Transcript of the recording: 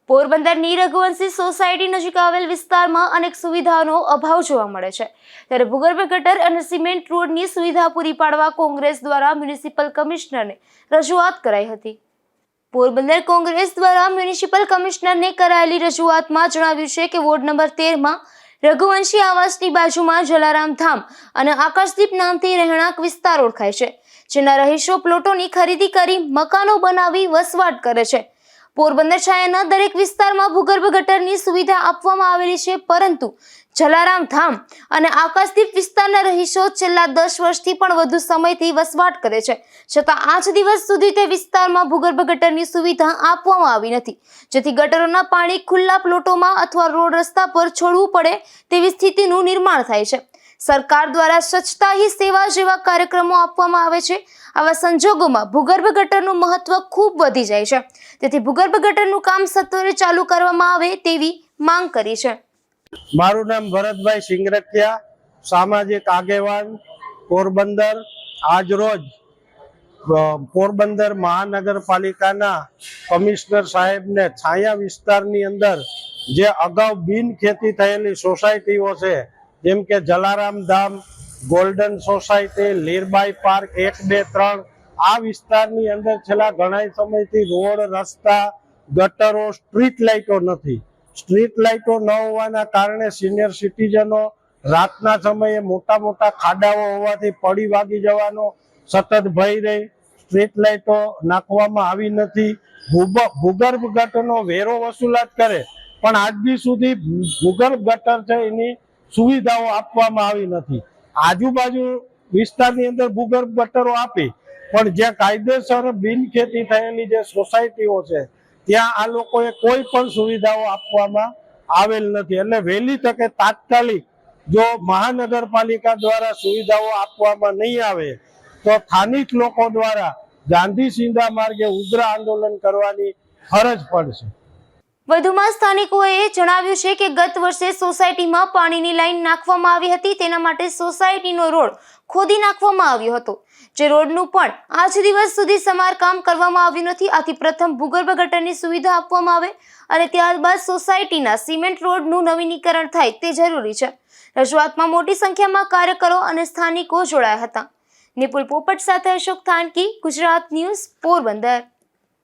પોરબંદરની રઘુવંશી સોસાયટી નજીક આવેલ વિસ્તારમાં અનેક સુવિધાઓનો અભાવ જોવા મળે છે, ત્યારે ભૂગર્ભ ગટર અને સિમેન્ટ રોડની સુવિધા પૂરી પાડવા કોંગ્રેસ દ્વારા મ્યુનિસિપલ કમિશનરને રજૂઆત કરાઈ હતી। પોરબંદર કોંગ્રેસ દ્વારા મ્યુનિસિપલ કમિશનરને કરાયેલી રજૂઆતમાં જણાવ્યું છે કે વોર્ડ નંબર 13માં રઘુવંશી આવાસની બાજુમાં જલારામ ધામ અને આકાશદીપ નામથી રહેણાંક વિસ્તાર ઓળખાય છે, જેના રહીશો પ્લોટોની ખરીદી કરી મકાનો બનાવી વસવાટ કરે છે। પોરબંદર શહેરના દરેક વિસ્તારમાં ભૂગર્ભ ગટરની સુવિધા આપવામાં આવેલી છે, પરંતુ જલારામ ધામ અને આકાશદીપ વિસ્તારના રહીશો છેલ્લા 10 વર્ષથી પણ વધુ સમયથી વસવાટ કરે છે, છતાં આજ દિવસ સુધી તે વિસ્તારમાં ભૂગર્ભ ગટરની સુવિધા આપવામાં આવી નથી, જેથી ગટરોના પાણી ખુલ્લા પ્લોટોમાં અથવા રોડ રસ્તા પર છોડવું પડે તેવી સ્થિતિનું નિર્માણ થાય છે। સરકાર દ્વારા સ્વચ્છતા હી સેવા જેવા કાર્યક્રમો આપવામાં આવે છે। આવા સંજોગોમાં ભૂગર્ભ ગટરનું મહત્વ ખૂબ વધી જાય છે, તેથી ભૂગર્ભ ગટરનું કામ સત્વરે ચાલુ કરવામાં આવે તેવી માંગ કરી છે। મારું નામ ભરતભાઈ સિંગરખિયા, સામાજિક આગેવાન પોરબંદર। આજ રોજ પોરબંદર મહાનગરપાલિકાના કમિશનર સાહેબને છાયા વિસ્તારની અંદર જે અગાઉ બિન ખેતી થયેલી સોસાયટીઓ છે, જેમ કે જલારામ ધામ, ગોલ્ડન સોસાયટી, લીરબાઈ પાર્ક 1, 2, 3, આ વિસ્તારની અંદર છેલ્લા ઘણા સમયથી રોડ, રસ્તા, ગટરો, સ્ટ્રીટ લાઇટો નથી। સ્ટ્રીટ લાઇટો ન હોવાના કારણે સિનિયર સિટીઝનો રાતના સમયે મોટા મોટા ખાડાઓ હોવાથી પડી વાગી જવાનો સતત ભય રહે। સ્ટ્રીટ લાઇટો નાખવામાં આવી નથી। ભૂગર્ભ ગટરનો વેરો વસૂલાત કરે, પણ આજ સુધી ભૂગર્ભ ગટર છે એની સુવિધાઓ આપવામાં આવી નથી। આજુબાજુ વિસ્તારની અંદર ભૂગર્ભ ગટરો આપી, પણ જ્યાં કાયદેસર બિન ખેતી થયેલી જે સોસાયટીઓ છે ત્યાં આ લોકોએ કોઈ પણ સુવિધાઓ આપવામાં આવેલ નથી। એટલે વહેલી તકે તાત્કાલિક જો મહાનગરપાલિકા દ્વારા સુવિધાઓ આપવામાં નહીં આવે તો સ્થાનિક લોકો દ્વારા ગાંધી સિંધા માર્ગે ઉગ્ર આંદોલન કરવાની ફરજ પડશે। વધુમાં સ્થાનિકોએ જણાવ્યું છે કે ગત વર્ષે સોસાયટીમાં પાણીની લાઈન નાખવામાં આવી હતી, તેના માટે સોસાયટીનો રોડ ખોદી નાખવામાં આવ્યો હતો, જે રોડનું પણ આજ દિવસ સુધી સમારકામ કરવામાં આવ્યું નથી। આથી પ્રથમ ભૂગર્ભ ગટરની સુવિધા આપવામાં આવે અને ત્યારબાદ સોસાયટીના સિમેન્ટ રોડનું નવીનીકરણ થાય તે જરૂરી છે। રજૂઆતમાં મોટી સંખ્યામાં કાર્યકરો અને સ્થાનિકો જોડાયા હતા। નિપુલ પોપટ સાથે અશોક થાનકી, ગુજરાત ન્યૂઝ, પોરબંદર।